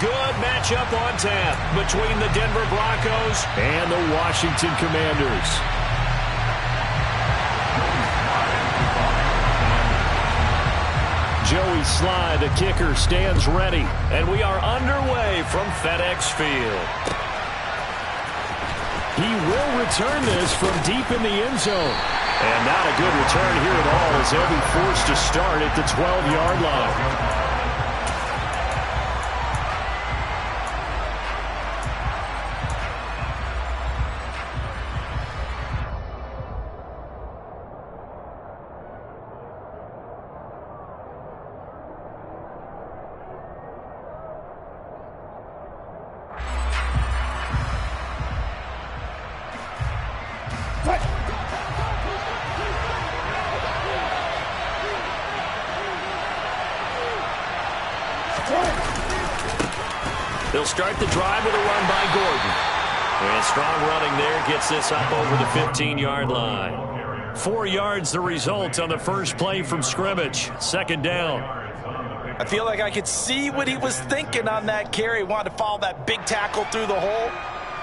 good matchup on tap between the Denver Broncos and the Washington Commanders. Joey Sly, the kicker, stands ready, and we are underway from FedEx Field. He will return this from deep in the end zone. And not a good return here at all as he'll be forced to start at the 12-yard line. They'll start the drive with a run by Gordon. And strong running there gets this up over the 15-yard line. 4 yards the result on the first play from scrimmage. Second down. I feel like I could see what he was thinking on that carry. Wanted to follow that big tackle through the hole.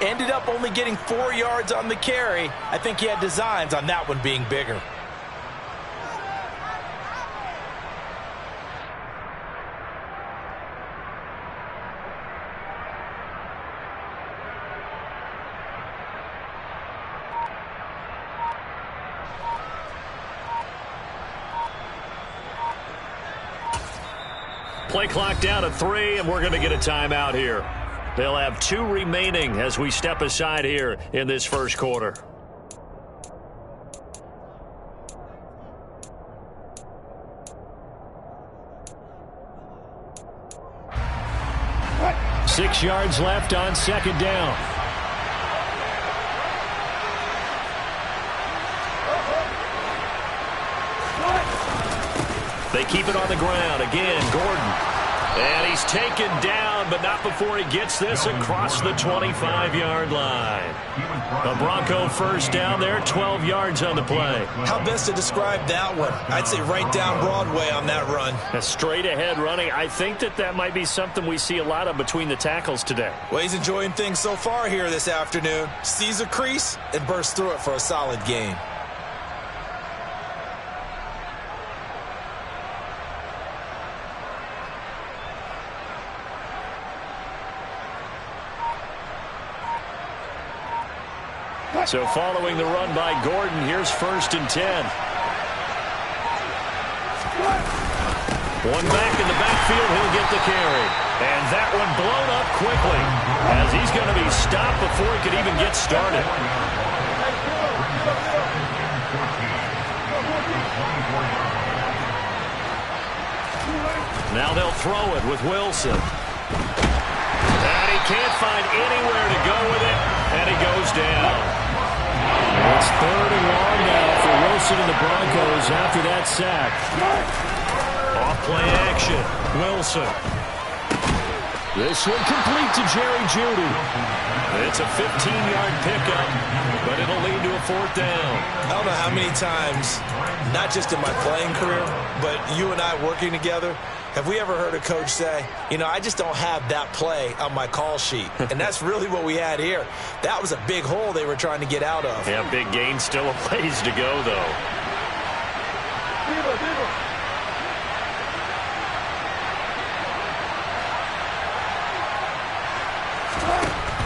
Ended up only getting 4 yards on the carry. I think he had designs on that one being bigger. Play clock down to 3, and we're going to get a timeout here. They'll have 2 remaining as we step aside here in this first quarter. What? 6 yards left on second down. They keep it on the ground. Again, Gordon. And he's taken down, but not before he gets this across the 25-yard line. A Bronco first down there, 12 yards on the play. How best to describe that one? I'd say right down Broadway on that run. A straight ahead running. I think that might be something we see a lot of between the tackles today. Well, he's enjoying things so far here this afternoon. Sees a crease and bursts through it for a solid gain. So following the run by Gordon, here's 1st and 10. One back in the backfield, he'll get the carry. And that one blown up quickly as he's going to be stopped before he could even get started. Now they'll throw it with Wilson. And he can't find anywhere to go with it, and he goes down. It's 3rd and long now for Wilson and the Broncos after that sack. Off play action. Wilson. This one complete to Jerry Jeudy. It's a 15-yard pickup, but it'll lead to a 4th down. I don't know how many times, not just in my playing career, but you and I working together, have we ever heard a coach say, you know, I just don't have that play on my call sheet. And that's really what we had here. That was a big hole they were trying to get out of. Yeah, big gain, still a ways to go, though.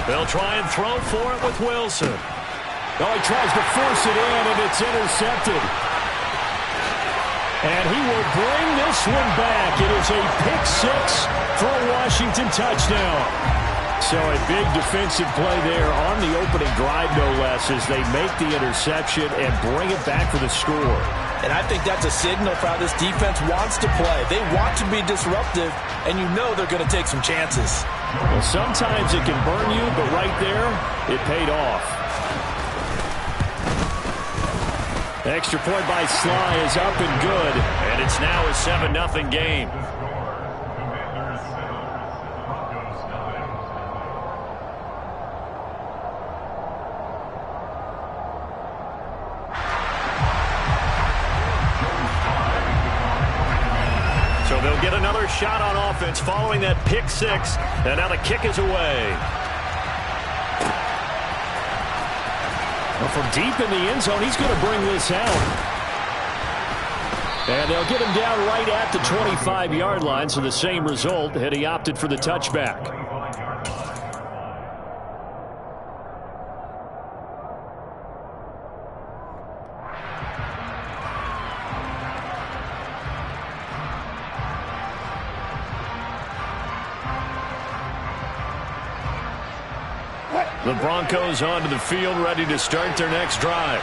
They'll try and throw for it with Wilson. Oh, he tries to force it in, and it's intercepted. And he will bring this one back. It is a pick-6 for a Washington touchdown. So a big defensive play there on the opening drive, no less, as they make the interception and bring it back for the score. And I think that's a signal for how this defense wants to play. They want to be disruptive, and you know they're going to take some chances. Well, sometimes it can burn you, but right there, it paid off. Extra point by Sly is up and good, and it's now a 7-0 game. So they'll They'll get another shot on offense following that pick six. And now the kick is away. Well, from deep in the end zone, he's going to bring this out. And they'll get him down right at the 25-yard line, so the same result had he opted for the touchback. The Broncos onto the field, ready to start their next drive.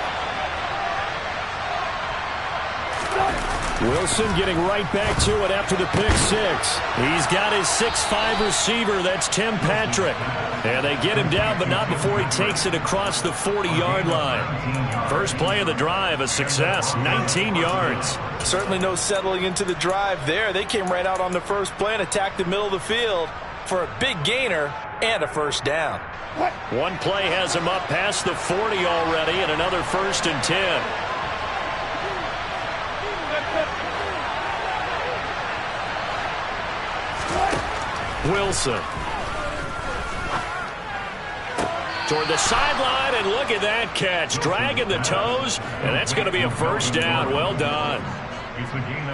Wilson getting right back to it after the pick six. He's got his 6'5" receiver. That's Tim Patrick. And they get him down, but not before he takes it across the 40-yard line. First play of the drive, a success, 19 yards. Certainly no settling into the drive there. They came right out on the first play and attacked the middle of the field for a big gainer and a first down. One play has him up past the 40 already, and another 1st and 10. Wilson. Toward the sideline, and look at that catch. Dragging the toes, and that's going to be a first down. Well done.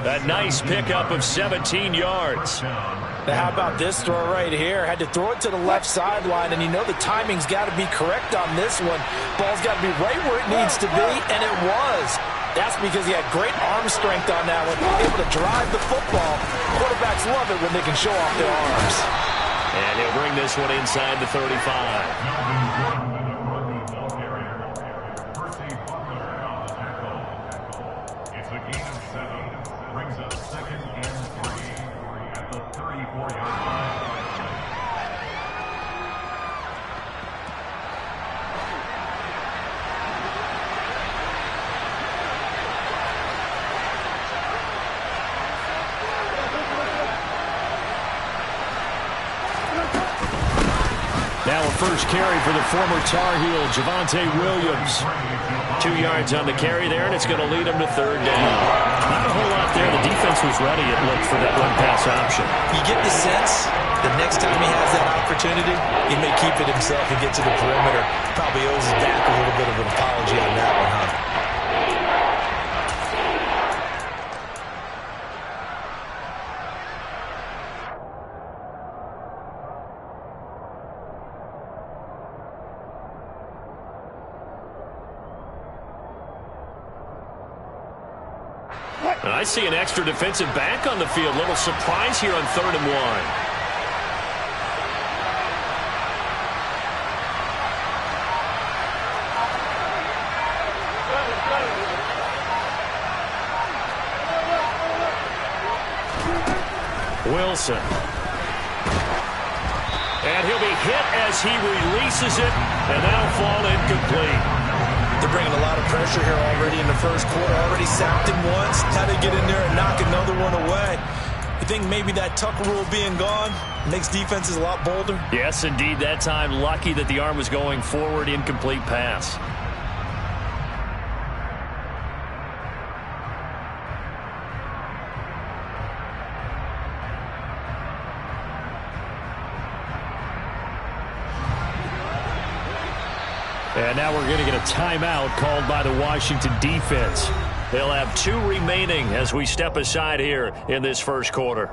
A nice pickup of 17 yards. Now how about this throw right here? Had to throw it to the left sideline, and you know the timing's got to be correct on this one. Ball's got to be right where it needs to be, and it was. That's because he had great arm strength on that one, able to drive the football. Quarterbacks love it when they can show off their arms. And he'll bring this one inside the 35. Now a first carry for the former Tar Heel, Javonte Williams. 2 yards on the carry there, and it's going to lead him to third down. Not a whole lot there. The defense was ready, it looked, for that run-pass option. You get the sense the next time he has that opportunity, he may keep it himself and get to the perimeter. Probably owes his back a little bit of an apology on that one, huh? And I see an extra defensive back on the field. Little surprise here on 3rd and 1. Wilson. And he'll be hit as he releases it, and that'll fall incomplete. They're bringing a lot of pressure here already in the first quarter. Already sacked him once. Now they get in there and knock another one away. You think maybe that Tucker rule being gone makes defenses a lot bolder? Yes, indeed. That time, lucky that the arm was going forward. Incomplete pass. And now we're going to get a timeout called by the Washington defense. They'll have 2 remaining as we step aside here in this first quarter.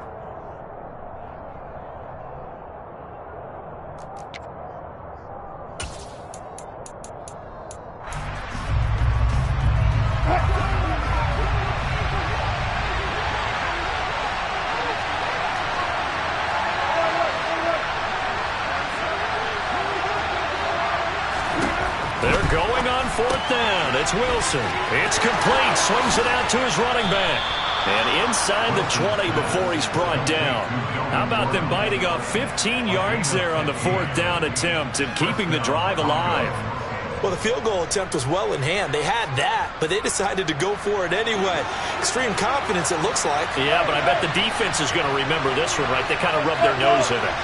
They're going on 4th down. It's Wilson. It's complete. Swings it out to his running back. And inside the 20 before he's brought down. How about them biting off 15 yards there on the 4th down attempt and keeping the drive alive? Well, the field goal attempt was well in hand. They had that, but they decided to go for it anyway. Extreme confidence, it looks like. Yeah, but I bet the defense is going to remember this one, right? They kind of rubbed their nose in it.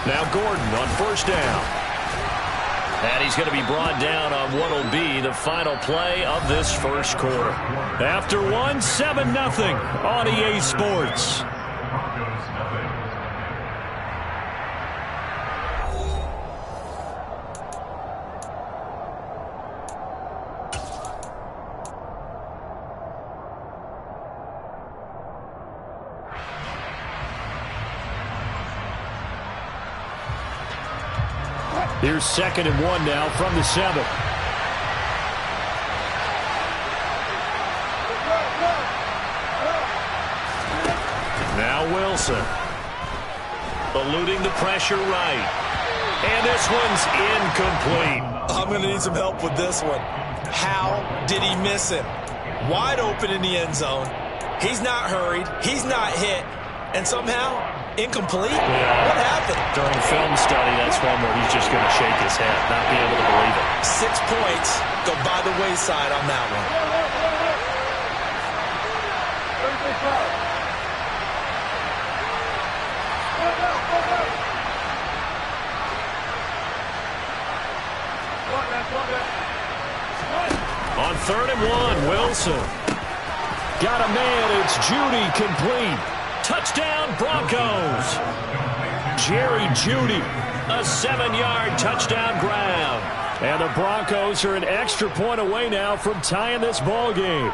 Now Gordon on 1st down. And he's going to be brought down on what will be the final play of this first quarter. After one, 7-0 on EA Sports. Here's 2nd and 1 now from the 7. Now Wilson. Eluding the pressure right. And this one's incomplete. I'm going to need some help with this one. How did he miss him? Wide open in the end zone. He's not hurried. He's not hit. And somehow, incomplete? Yeah. What happened? During film study, that's one where he's just going to shake his head, not be able to believe it. 6 points go by the wayside on that one. On 3rd and 1, Wilson. Got a man, it's Jeudy, complete. Touchdown, Broncos. Jerry Jeudy, a 7-yard touchdown grab. And the Broncos are an extra point away now from tying this ball game.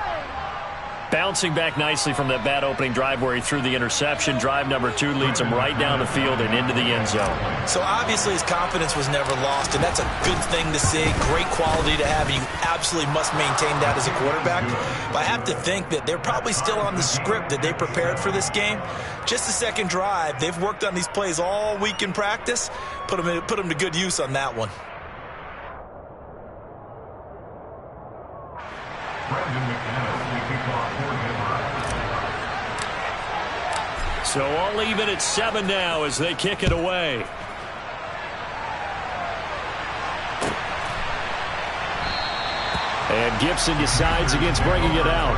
Bouncing back nicely from that bad opening drive where he threw the interception. Drive number 2 leads him right down the field and into the end zone. So obviously his confidence was never lost, and that's a good thing to see. Great quality to have. You absolutely must maintain that as a quarterback. But I have to think that they're probably still on the script that they prepared for this game. Just the second drive. They've worked on these plays all week in practice. Put them to good use on that one. So all even at 7 now as they kick it away. And Gibson decides against bringing it out.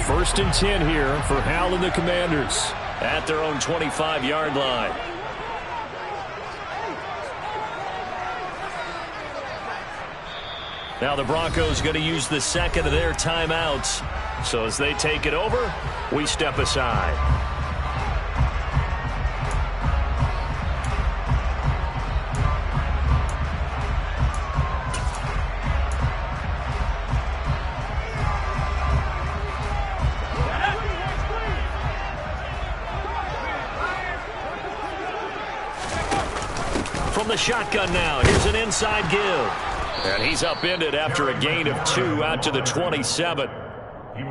First and 10 here for Hal and the Commanders at their own 25-yard line. Now the Broncos going to use the second of their timeouts. So as they take it over, we step aside. From the shotgun now, here's an inside give. And he's upended after a gain of 2 out to the 27.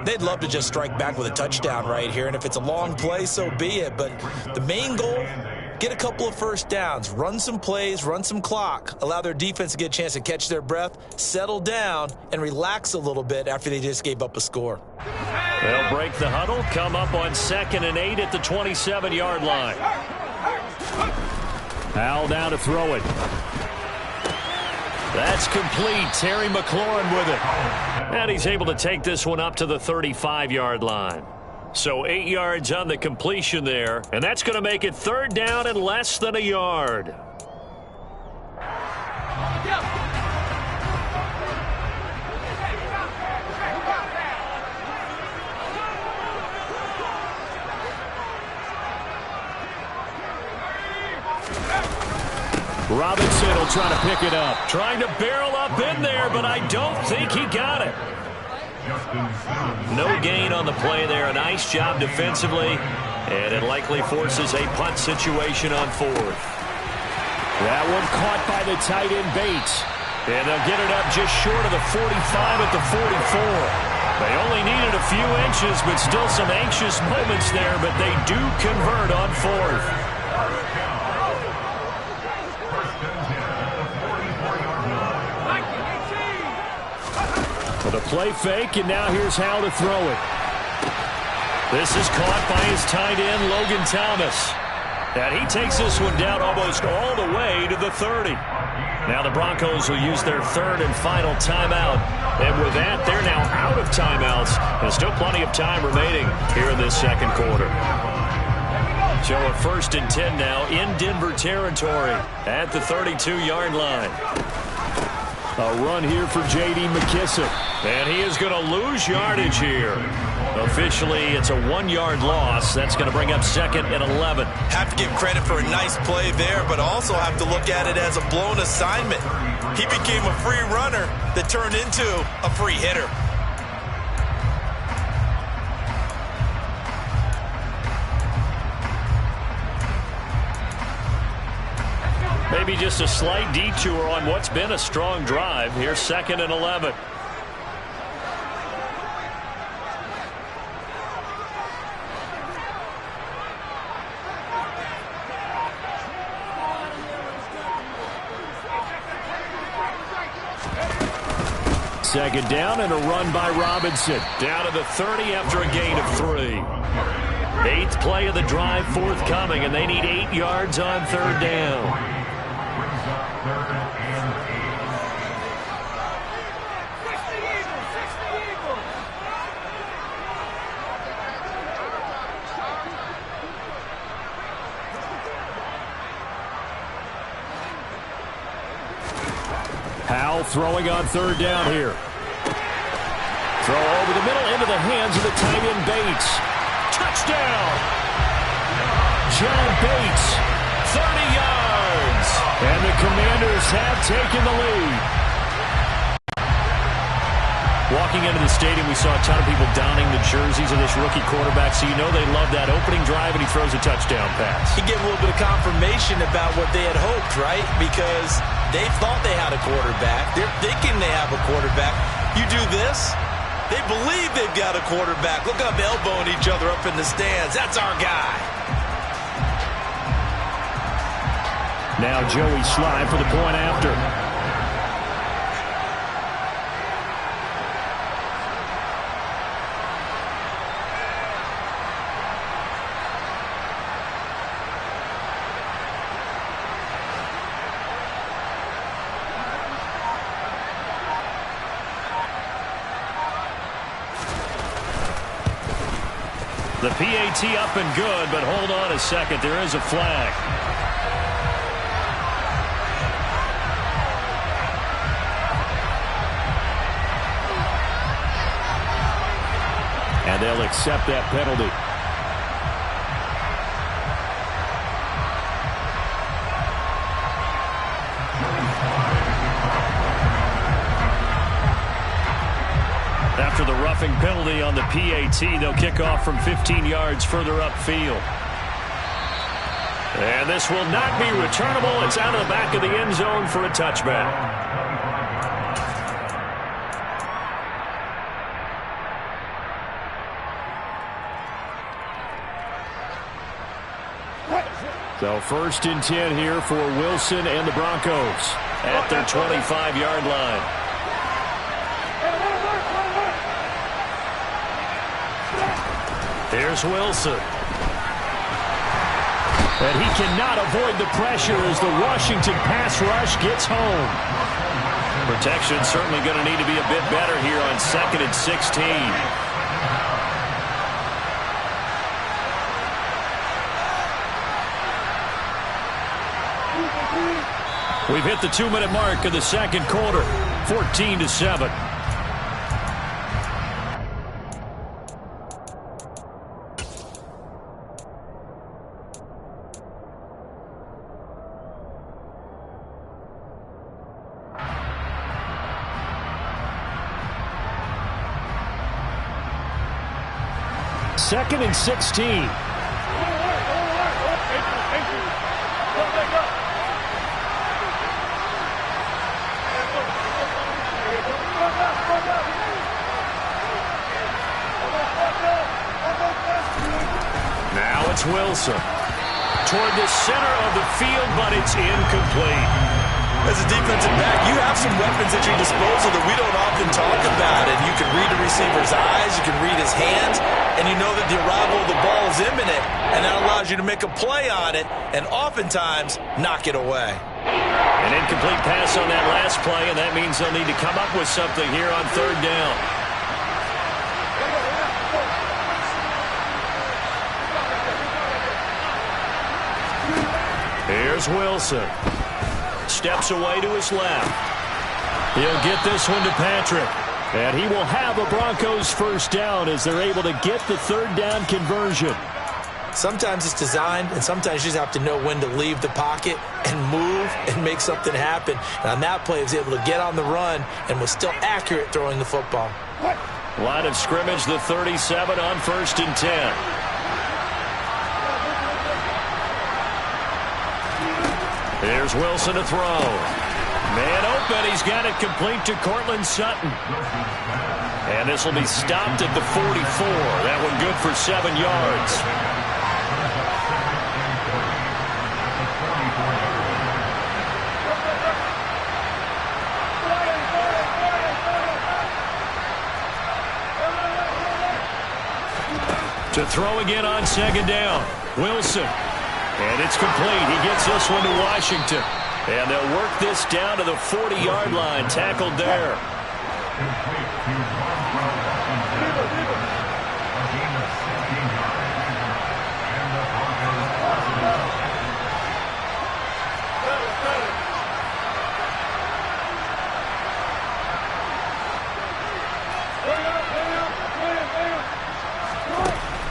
They'd love to just strike back with a touchdown right here, and if it's a long play, so be it. But the main goal, get a couple of first downs, run some plays, run some clock, allow their defense to get a chance to catch their breath, settle down, and relax a little bit after they just gave up a score. They'll break the huddle, come up on 2nd and 8 at the 27-yard line. Hal down to throw it. That's complete. Terry McLaurin with it. And he's able to take this one up to the 35-yard line. So 8 yards on the completion there. And that's going to make it 3rd down and less than a yard. Robinson will try to pick it up. Trying to barrel up in there, but I don't think he got it. No gain on the play there. A nice job defensively. And it likely forces a punt situation on 4th. That one caught by the tight end Bates. And they'll get it up just short of the 45 at the 44. They only needed a few inches, but still some anxious moments there. But they do convert on 4th. The play fake, and now here's Hal to throw it. This is caught by his tight end, Logan Thomas. And he takes this one down almost all the way to the 30. Now the Broncos will use their third and final timeout. And with that, they're now out of timeouts. There's still plenty of time remaining here in this second quarter. So a 1st and 10 now in Denver territory at the 32-yard line. A run here for J.D. McKissic. And he is going to lose yardage here. Officially, it's a 1-yard loss. That's going to bring up 2nd and 11. Have to give credit for a nice play there, but also have to look at it as a blown assignment. He became a free runner that turned into a free hitter. Maybe just a slight detour on what's been a strong drive. Here's 2nd and 11. Second down and a run by Robinson. Down to the 30 after a gain of 3. 8th play of the drive forthcoming, and they need 8 yards on 3rd down. Howell throwing on 3rd down here. Throw over the middle into the hands of the tight end Bates. Touchdown! John Bates, 30 yards. And the Commanders have taken the lead. Walking into the stadium, we saw a ton of people donning the jerseys of this rookie quarterback, so you know they love that opening drive, and he throws a touchdown pass. He gave a little bit of confirmation about what they had hoped, right? Because they thought they had a quarterback. They're thinking they have a quarterback. You do this, they believe they've got a quarterback. Look up, elbowing each other up in the stands. That's our guy. Now Joey Slye for the point after. The PAT up and good, but hold on a second. There is a flag. And they'll accept that penalty. After the roughing penalty on the PAT, they'll kick off from 15 yards further upfield. And this will not be returnable. It's out of the back of the end zone for a touchback. So 1st and 10 here for Wilson and the Broncos at their 25-yard line. Here's Wilson. And he cannot avoid the pressure as the Washington pass rush gets home. Protection certainly going to need to be a bit better here on 2nd and 16. We've hit the 2-minute mark of the second quarter, 14-7. Second and 16. Now it's Wilson. Toward the center of the field, but it's incomplete. As a defensive back, you have some weapons at your disposal that we don't often talk about. And you can read the receiver's eyes, you can read his hands, and you know that the arrival of the ball is imminent, and that allows you to make a play on it and oftentimes knock it away. An incomplete pass on that last play, and that means they'll need to come up with something here on third down. Here's Wilson. Steps away to his left. He'll get this one to Patrick. And he will have a Broncos first down as they're able to get the third down conversion. Sometimes it's designed, and sometimes you just have to know when to leave the pocket and move and make something happen. And on that play, he was able to get on the run and was still accurate throwing the football. Line of scrimmage, the 37 on 1st and 10. Here's Wilson to throw. Man open. He's got it complete to Courtland Sutton. And this will be stopped at the 44. That one good for 7 yards. To throw again on 2nd down. Wilson. And it's complete. He gets this one to Washington. And they'll work this down to the 40-yard line. Tackled there.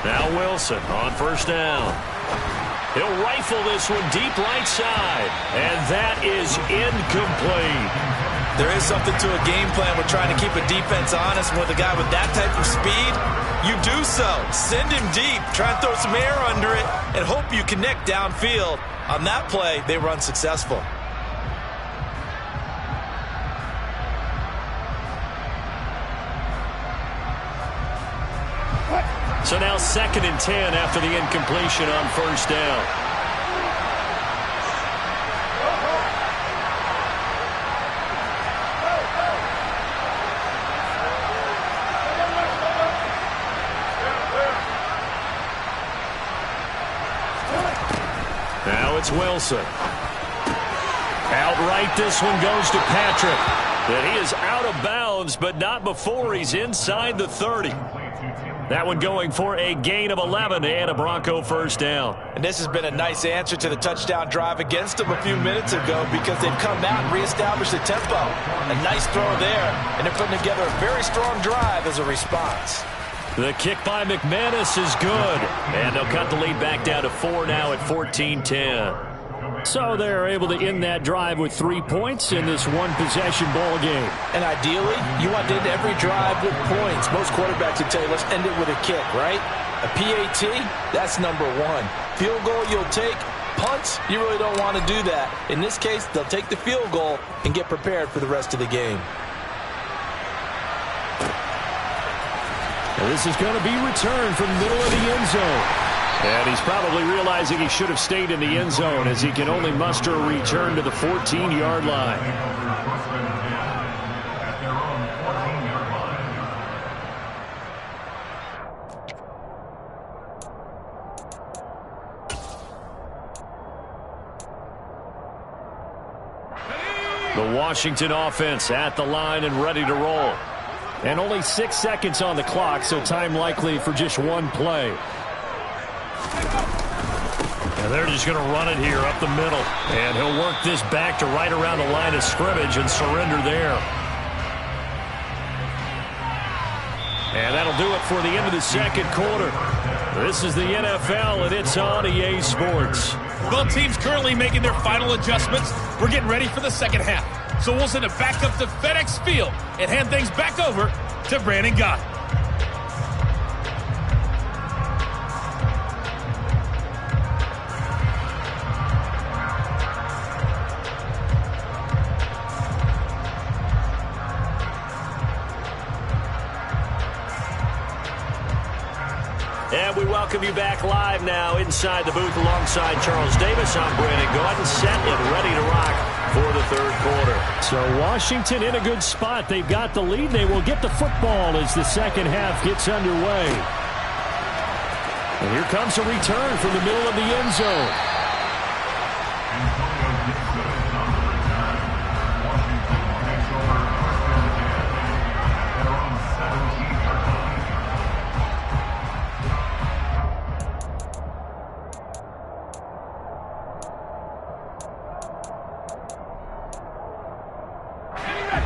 Now Wilson on 1st down. He'll rifle this one deep right side. And that is incomplete. There is something to a game plan with trying to keep a defense honest. With a guy with that type of speed, you do so. Send him deep. Try and throw some air under it and hope you connect downfield. On that play, they were unsuccessful. So now 2nd and 10 after the incompletion on 1st down. Now it's Wilson. Outright, this one goes to Patrick. And he is out of bounds, but not before he's inside the 30. That one going for a gain of 11 and a Bronco first down. And this has been a nice answer to the touchdown drive against them a few minutes ago because they've come out and reestablished the tempo. A nice throw there, and they're putting together a very strong drive as a response. The kick by McManus is good. And they'll cut the lead back down to 4 now at 14-10. So they're able to end that drive with 3 points in this one-possession ball game. And ideally, you want to end every drive with points. Most quarterbacks would tell you, let's end it with a kick, right? A PAT, that's number 1. Field goal, you'll take. Punts, you really don't want to do that. In this case, they'll take the field goal and get prepared for the rest of the game. And this is going to be returned from the middle of the end zone. And he's probably realizing he should have stayed in the end zone as he can only muster a return to the 14-yard line. The Washington offense at the line and ready to roll. And only 6 seconds on the clock, so time likely for just one play. And they're just going to run it here up the middle. And he'll work this back to right around the line of scrimmage and surrender there. And that'll do it for the end of the second quarter. This is the NFL, and it's on EA Sports. Both teams currently making their final adjustments. We're getting ready for the second half. So we'll send it back up to FedEx Field and hand things back over to Brandon Gaudin. And we welcome you back live now inside the booth alongside Charles Davis. I'm Brandon Gaudin, set and ready to rock for the third quarter. So Washington in a good spot. They've got the lead. They will get the football as the second half gets underway. And here comes a return from the middle of the end zone.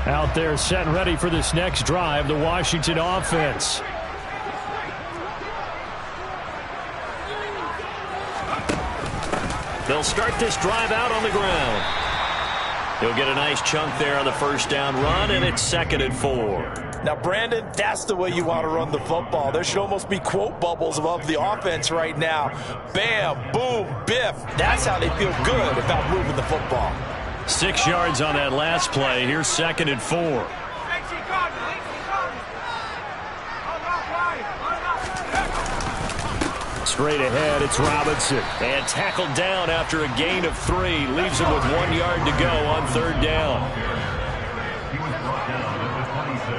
Out there set and ready for this next drive, the Washington offense. They'll start this drive out on the ground. He'll get a nice chunk there on the first down run, and it's 2nd and 4. Now, Brandon, that's the way you want to run the football. There should almost be quote bubbles above the offense right now. Bam, boom, biff. That's how they feel good about moving the football. 6 yards on that last play. Here's 2nd and 4. Straight ahead, it's Robinson. And tackled down after a gain of 3. Leaves him with 1 yard to go on 3rd down. He was brought down at the 26.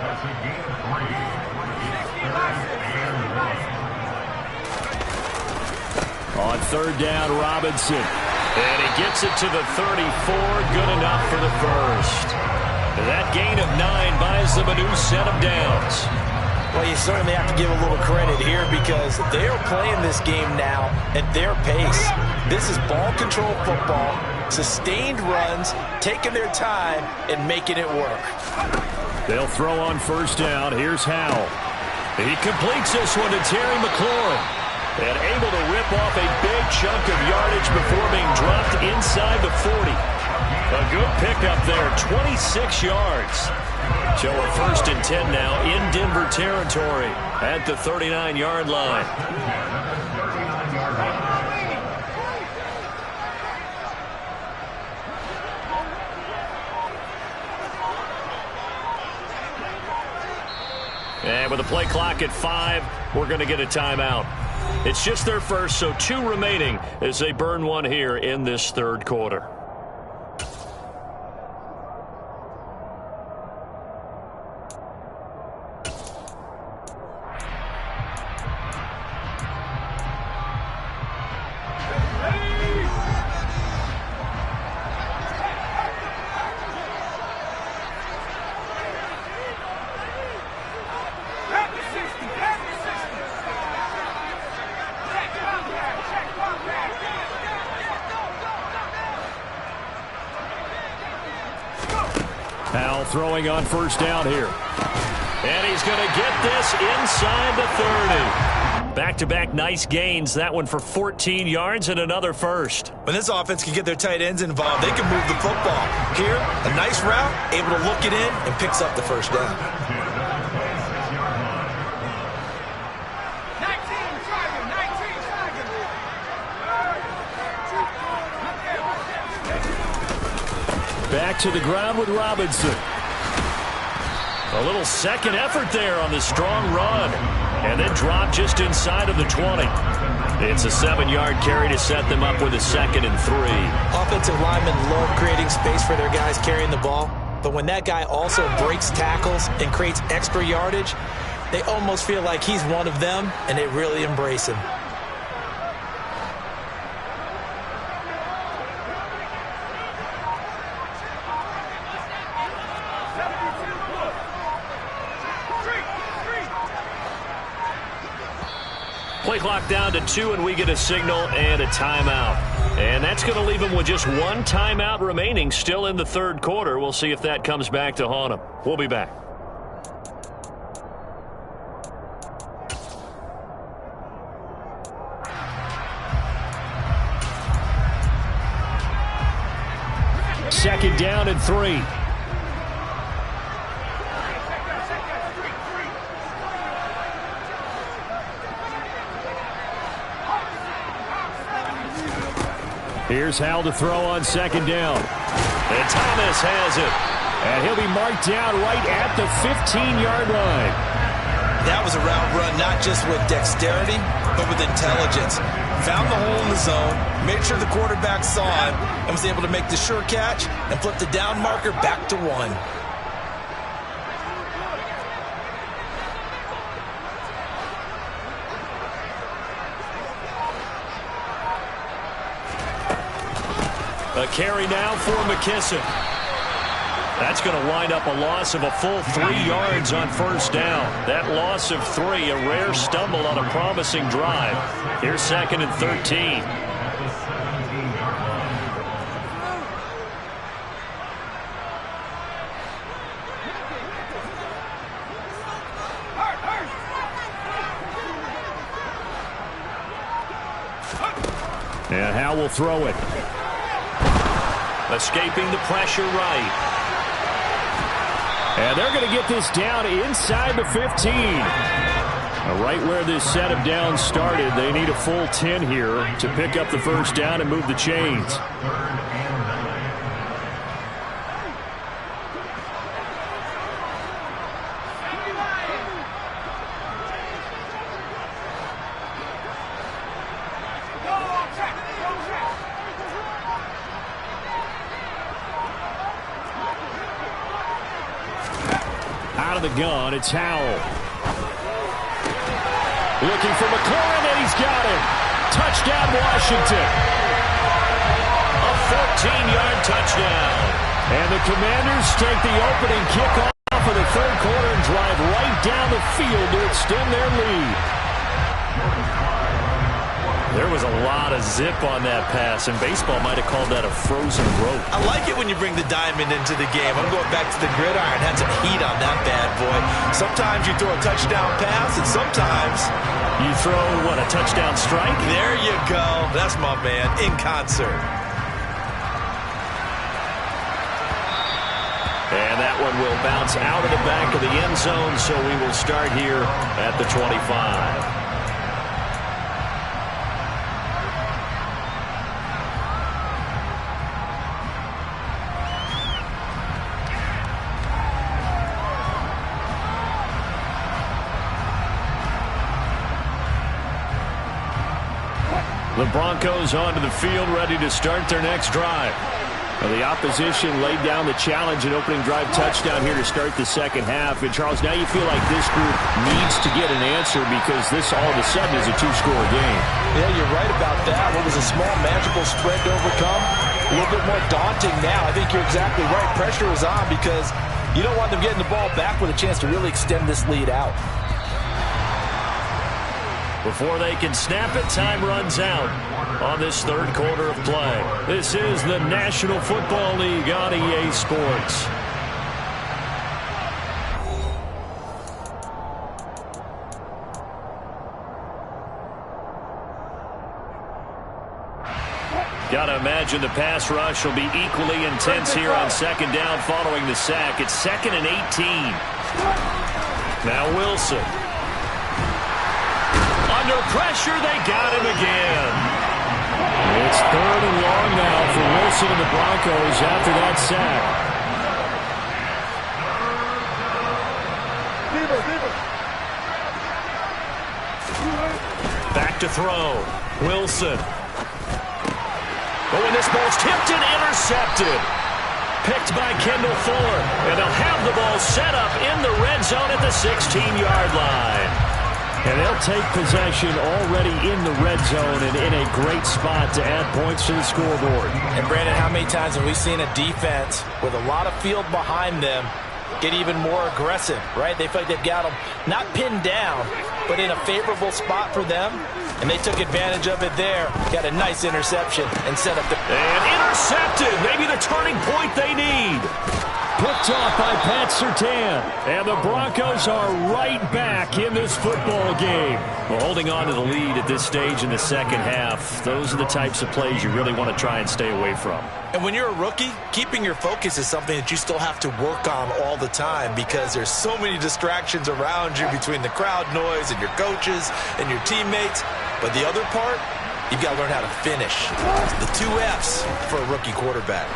That's a gain of 3. On 3rd down, Robinson. And he gets it to the 34. Good enough for the first. That gain of 9 buys them a new set of downs. Well, you certainly have to give a little credit here because they're playing this game now at their pace. This is ball control football, sustained runs, taking their time and making it work. They'll throw on 1st down. Here's Howell. He completes this one to Terry McLaurin. And able to rip off a big chunk of yardage before being dropped inside the 40. A good pickup there, 26 yards. So a 1st and 10 now in Denver territory at the 39-yard line. And with the play clock at 5, we're going to get a timeout. It's just their first, so 2 remaining as they burn one here in this 3rd quarter. Howell throwing on 1st down here. And he's going to get this inside the 30. Back-to-back nice gains. That one for 14 yards and another first. When this offense can get their tight ends involved, they can move the football. Here, a nice route, able to look it in, and picks up the 1st down. Back to the ground with Robinson. A little second effort there on the strong run. And then drop just inside of the 20. It's a 7-yard carry to set them up with a 2nd and 3. Offensive linemen love creating space for their guys carrying the ball. But when that guy also breaks tackles and creates extra yardage, they almost feel like he's one of them, and they really embrace him. Play clock down to 2, and we get a signal and a timeout. And that's going to leave them with just 1 timeout remaining still in the 3rd quarter. We'll see if that comes back to haunt them. We'll be back. Second down and 3. Here's Howell to throw on 2nd down. And Thomas has it. And he'll be marked down right at the 15-yard line. That was a route run not just with dexterity, but with intelligence. Found the hole in the zone, made sure the quarterback saw him, and was able to make the sure catch and flip the down marker back to 1. A carry now for McKissick. That's going to wind up a loss of a full 3 yards on first down. That loss of 3, a rare stumble on a promising drive. Here's 2nd and 13. And Howell will throw it. Escaping the pressure right. And they're going to get this down inside the 15. Right where this set of downs started, they need a full 10 here to pick up the first down and move the chains. Out of the gun, it's Howell. Looking for McLaurin, and he's got it. Touchdown, Washington. A 14-yard touchdown. And the Commanders take the opening kickoff of the third quarter and drive right down the field to extend their lead. There was a lot of zip on that pass, and baseball might have called that a frozen rope. I like it when you bring the diamond into the game. I'm going back to the gridiron. Had some heat on that bad boy. Sometimes you throw a touchdown pass, and sometimes you throw, what, a touchdown strike? There you go. That's my man, in concert. And that one will bounce out of the back of the end zone, so we will start here at the 25. The Broncos onto the field, ready to start their next drive. Well, the opposition laid down the challenge and opening drive touchdown here to start the second half. And, Charles, now you feel like this group needs to get an answer because this all of a sudden is a two-score game. Yeah, you're right about that. What was a small, manageable spread to overcome, a little bit more daunting now. I think you're exactly right. Pressure is on because you don't want them getting the ball back with a chance to really extend this lead out. Before they can snap it, time runs out on this third quarter of play. This is the National Football League on EA Sports. Gotta imagine the pass rush will be equally intense here on second down following the sack. It's 2nd and 18. Now Wilson. Under pressure, they got him again. It's 3rd and long now for Wilson and the Broncos after that sack. Back to throw. Wilson. Oh, and this ball's tipped and intercepted. Picked by Kendall Fuller. And they'll have the ball set up in the red zone at the 16-yard line. And they'll take possession already in the red zone and in a great spot to add points to the scoreboard. And, Brandon, how many times have we seen a defense with a lot of field behind them get even more aggressive, right? They feel like they've got them not pinned down, but in a favorable spot for them. And they took advantage of it there. Got a nice interception and set up the... And intercepted! Maybe the turning point they need. Picked off by Pat Surtain. And the Broncos are right back in this football game. Well, holding on to the lead at this stage in the second half, those are the types of plays you really want to try and stay away from. And when you're a rookie, keeping your focus is something that you still have to work on all the time because there's so many distractions around you between the crowd noise and your coaches and your teammates. But the other part, you've got to learn how to finish. The 2 F's for a rookie quarterback.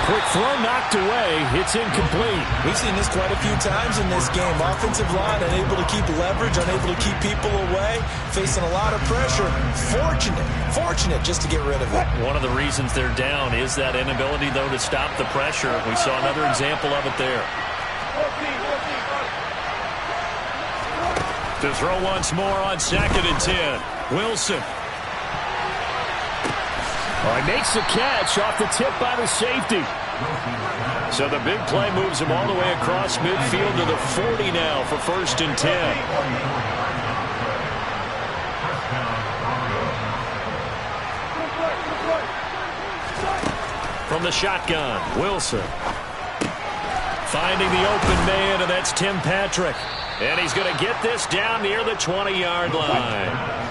Quick throw knocked away. It's incomplete. We've seen this quite a few times in this game. Offensive line unable to keep leverage, unable to keep people away, facing a lot of pressure. Fortunate just to get rid of it. One of the reasons they're down is that inability, though, to stop the pressure. We saw another example of it there. To throw once more on 2nd and 10. Wilson. Makes the catch off the tip by the safety. So the big play moves him all the way across midfield to the 40 now for 1st and 10. From the shotgun, Wilson. Finding the open man, and that's Tim Patrick. And he's going to get this down near the 20-yard line.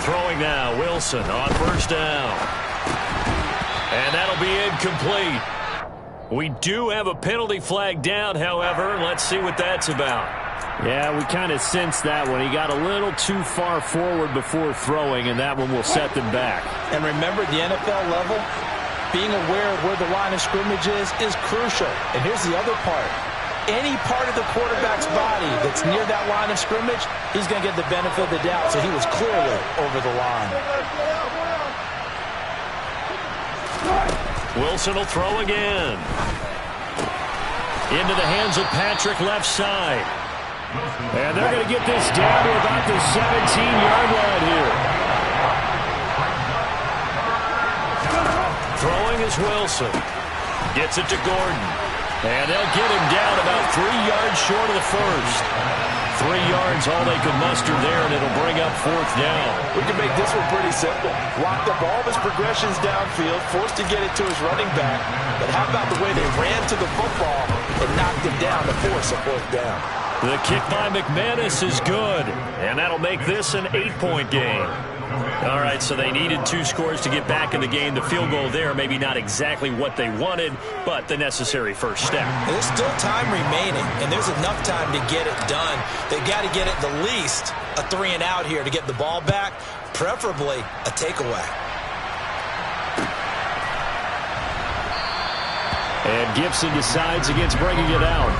Throwing now, Wilson on 1st down. And that'll be incomplete. We do have a penalty flag down, however. Let's see what that's about. Yeah, we kind of sensed that one. He got a little too far forward before throwing, and that one will set them back. And remember, the NFL level, being aware of where the line of scrimmage is crucial. And here's the other part. Any part of the quarterback's body that's near that line of scrimmage, he's going to get the benefit of the doubt. So he was clearly over the line. Wilson will throw again. Into the hands of Patrick, left side. And they're going to get this down to about the 17-yard line here. Throwing is Wilson. Gets it to Gordon. And they'll get him down about 3 yards short of the first. 3 yards, all they could muster there, and it'll bring up 4th down. We can make this one pretty simple. Locked up all of his progressions downfield, forced to get it to his running back. But how about the way they ran to the football and knocked him down to force a 4th down? The kick by McManus is good, and that'll make this an 8-point game. All right, so they needed 2 scores to get back in the game. The field goal there, maybe not exactly what they wanted, but the necessary first step. There's still time remaining, and there's enough time to get it done. They've got to get at the least a 3-and-out here to get the ball back, preferably a takeaway. And Gibson decides against bringing it out.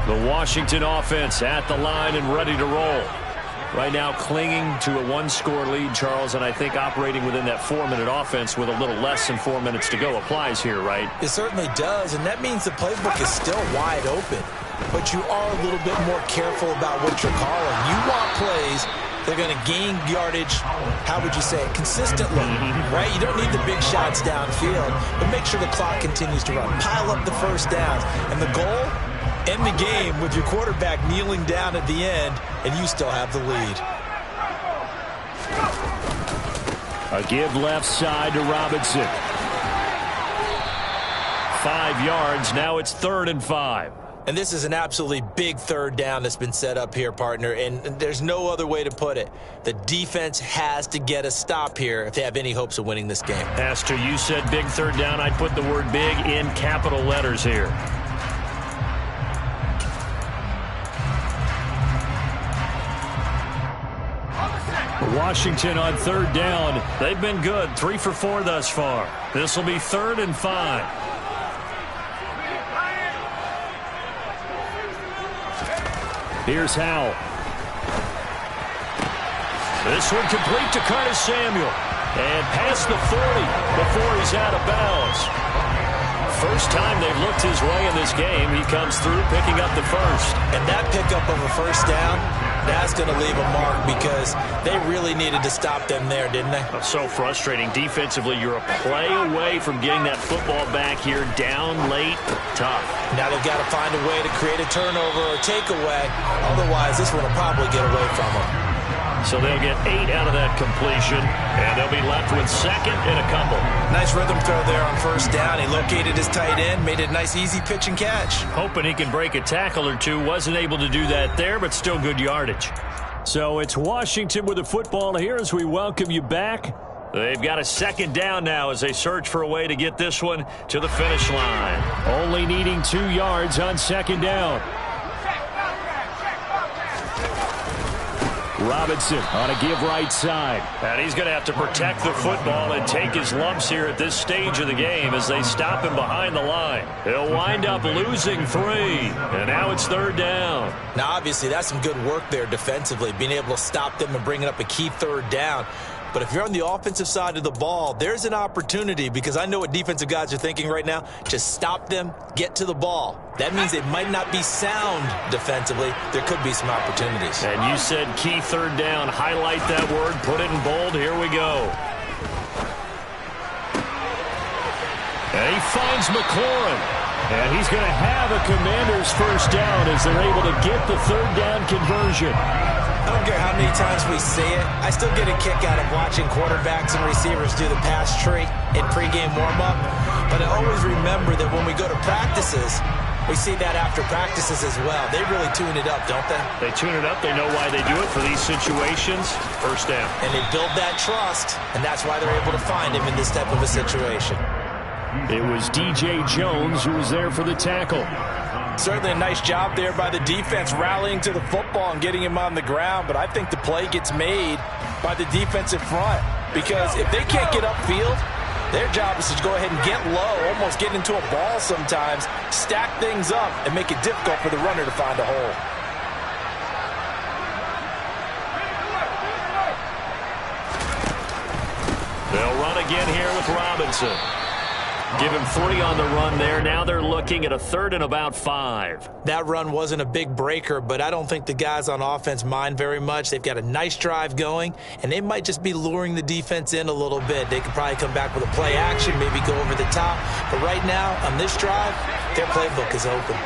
The Washington offense at the line and ready to roll. Right now clinging to a 1-score lead, Charles, and I think operating within that 4-minute offense with a little less than 4 minutes to go applies here, right? It certainly does, and that means the playbook is still wide open. But you are a little bit more careful about what you're calling. You want plays they're going to gain yardage, how would you say it, consistently, right? You don't need the big shots downfield, but make sure the clock continues to run. Pile up the first downs, and the goal, end the game with your quarterback kneeling down at the end, and you still have the lead. A give left side to Robinson. 5 yards. Now it's 3rd and 5. And this is an absolutely big 3rd down that's been set up here, partner, and there's no other way to put it. The defense has to get a stop here if they have any hopes of winning this game. Pastor, you said big 3rd down. I'd put the word big in capital letters here. Washington on 3rd down. They've been good. 3 for 4 thus far. This will be 3rd and 5. Here's Howell. This one complete to Curtis Samuel. And past the 40 before he's out of bounds. First time they've looked his way in this game. He comes through picking up the first. And that pickup of a first down, that's going to leave a mark because they really needed to stop them there, didn't they? So frustrating. Defensively, you're a play away from getting that football back here. Down late, tough. Now they've got to find a way to create a turnover or takeaway. Otherwise, this one will probably get away from them. So they'll get 8 out of that completion, and they'll be left with second and a couple. Nice rhythm throw there on first down. He located his tight end, made it a nice, easy pitch and catch. Hoping he can break a tackle or two. Wasn't able to do that there, but still good yardage. So it's Washington with the football here as we welcome you back. They've got a second down now as they search for a way to get this one to the finish line. Only needing 2 yards on second down. Robinson on a give right side. And he's going to have to protect the football and take his lumps here at this stage of the game as they stop him behind the line. He'll wind up losing 3. And now it's third down. Now, obviously, that's some good work there defensively, being able to stop them and bringing up a key third down. But if you're on the offensive side of the ball, there's an opportunity, because I know what defensive guys are thinking right now. Just stop them, get to the ball. That means they might not be sound defensively. There could be some opportunities. And you said key third down. Highlight that word. Put it in bold. Here we go. And he finds McLaurin. And he's going to have a Commanders first down as they're able to get the third down conversion. I don't care how many times we say it, I still get a kick out of watching quarterbacks and receivers do the pass tree in pregame warm-up. But I always remember that when we go to practices, we see that after practices as well. They really tune it up, don't they? They tune it up. They know why they do it for these situations. First down. And they build that trust, and that's why they're able to find him in this type of a situation. It was DJ Jones who was there for the tackle. Certainly a nice job there by the defense rallying to the football and getting him on the ground, but I think the play gets made by the defensive front, because if they can't get upfield, their job is to go ahead and get low, almost get into a ball sometimes, stack things up, and make it difficult for the runner to find a hole. They'll run again here with Robinson. Give him 3 on the run there. Now they're looking at a third and about 5. That run wasn't a big breaker, but I don't think the guys on offense mind very much. They've got a nice drive going, and they might just be luring the defense in a little bit. They could probably come back with a play action, maybe go over the top. But right now, on this drive, their playbook is open.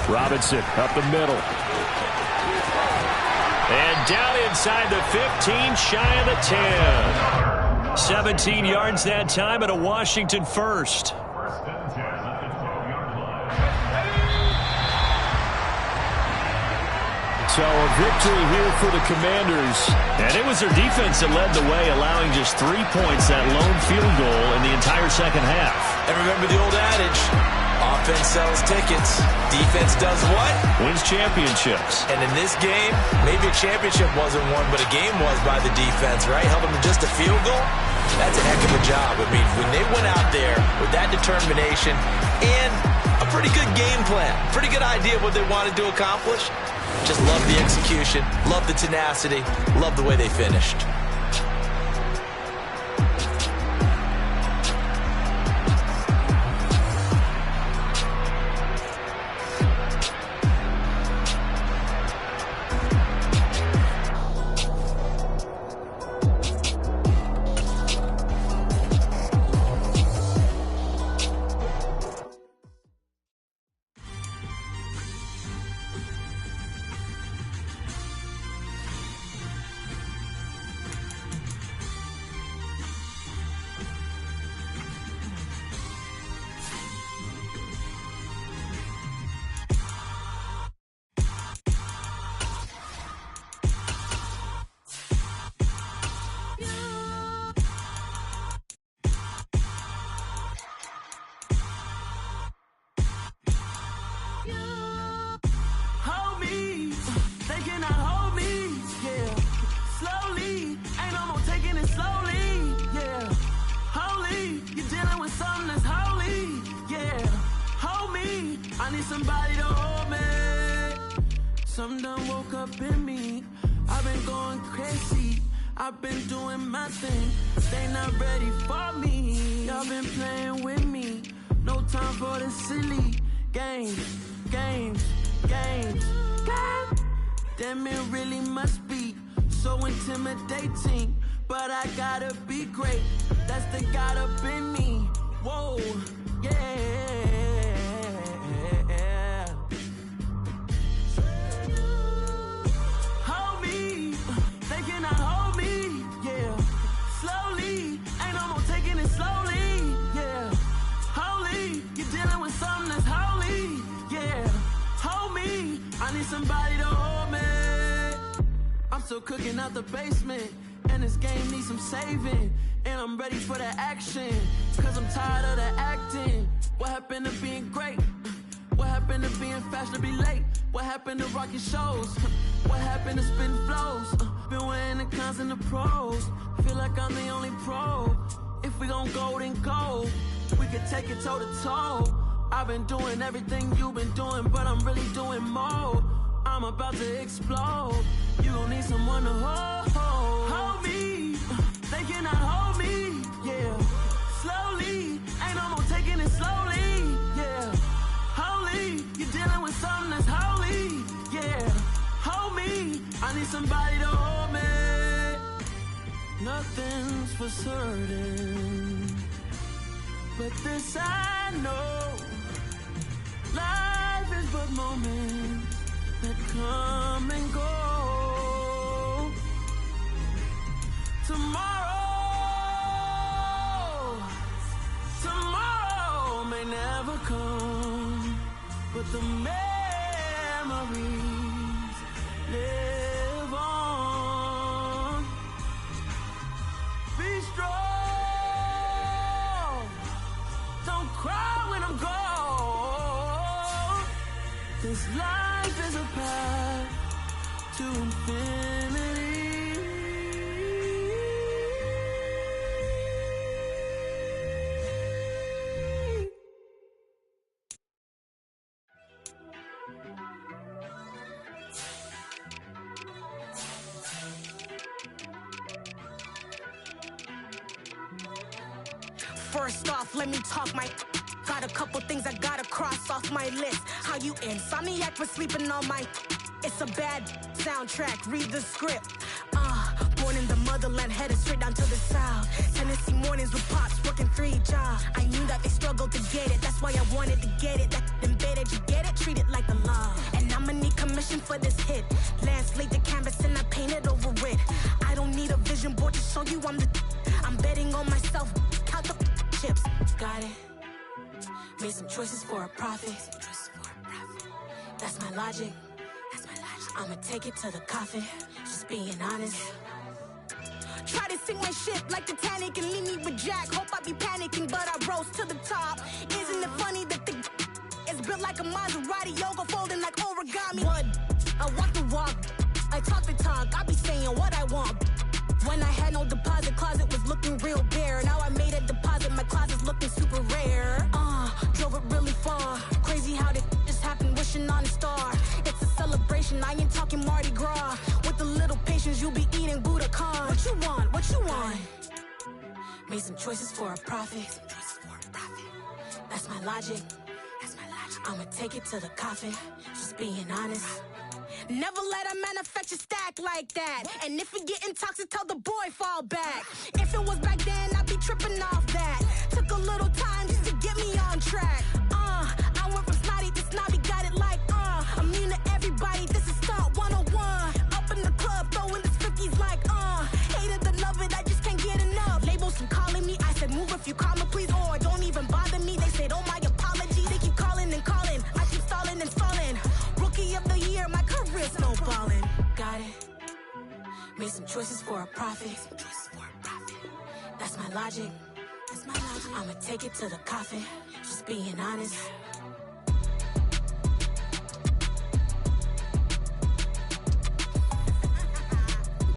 Robinson up the middle. And down inside the 15, shy of the 10. 17 yards that time and a Washington first. First and 10 at the 12-yard line. So a victory here for the Commanders. And it was their defense that led the way, allowing just 3 points, that lone field goal in the entire second half. And remember the old adage, offense sells tickets, defense does what? Wins championships. And in this game, maybe a championship wasn't won, but a game was by the defense, right? Held them to just a field goal. That's a heck of a job. I mean, when they went out there with that determination and a pretty good game plan, pretty good idea of what they wanted to accomplish, just love the execution, love the tenacity, love the way they finished. Somebody to hold me. Something done woke up in me. I've been going crazy. I've been doing my thing. They not ready for me. Y'all been playing with me. No time for the silly games. Damn, it really must be so intimidating. But I gotta be great. That's the God up in me. Whoa, yeah. taking it slowly, yeah. Holy, you're dealing with something that's holy, yeah. Hold me, I need somebody to hold me. I'm still cooking out the basement, and this game needs some saving. And I'm ready for the action, cause I'm tired of the acting. What happened to being great? What happened to being fashionably late? What happened to rocking shows? What happened to spitting flows? Been wearing the cons and the pros. Feel like I'm the only pro. If we gon' go, then go. We could take it toe to toe. I've been doing everything you've been doing, but I'm really doing more. I'm about to explode. You gon' need someone to hold me. They cannot hold me, yeah. Slowly, ain't no more taking it slowly, yeah. Holy, you're dealing with something that's holy, yeah. Hold me, I need somebody to hold me. Nothing's for certain, but this I know. Life is but moments that come and go. Tomorrow may never come, but the memories live on. Be strong, don't cry when I'm gone. This life is a path to infinity. First off, let me talk my... Got a couple things I gotta cross off my list. How you insomniac for sleeping on my... It's a bad soundtrack, read the script. Born in the motherland, headed straight down to the south. Tennessee mornings with pops, working 3 jobs. I knew that they struggled to get it, that's why I wanted to get it. That embedded, you get it, treat it like a law. And I'ma need commission for this hit. Lance laid the canvas and I painted over it. I don't need a vision board to show you I'm betting on myself, count the chips. Got it. Made some choices for a profit. That's my logic. I'ma take it to the coffin. Just being honest. Try to sink my ship like Titanic and leave me with Jack. Hope I be panicking, but I rose to the top. Isn't it funny that the is built like a Maserati, yoga folding like origami? What? I walk the walk, I talk the talk. I be saying what I want. When I had no deposit, closet was looking real bare. Now I made a deposit, my closet's looking super rare. Drove it really far. Crazy how this just happened, wishing on a star. It's a celebration, I ain't talking Mardi Gras. With a little patience, you'll be eating Budokan. What you want? What you want? Made some choices for a profit. That's my logic. I'ma take it to the coffin. Just being honest. Never let a manufacture stack like that. And if we getting toxic, tell the boy fall back. If it was back then, I'd be tripping off that. Took a little time just to get me on track. I went from snotty to snobby, got it like immune to everybody, this is stunt 101. Up in the club, throwing the 50s like hated to love it, I just can't get enough. Labels from calling me, I said move if you call me please, or don't even bother me. They said oh my apology, they keep calling and calling. I keep stalling and stalling. Rookie of the year, my career's snowballing. Got it. Made some choices for a profit. That's my logic. I'ma take it to the coffin. Just being honest.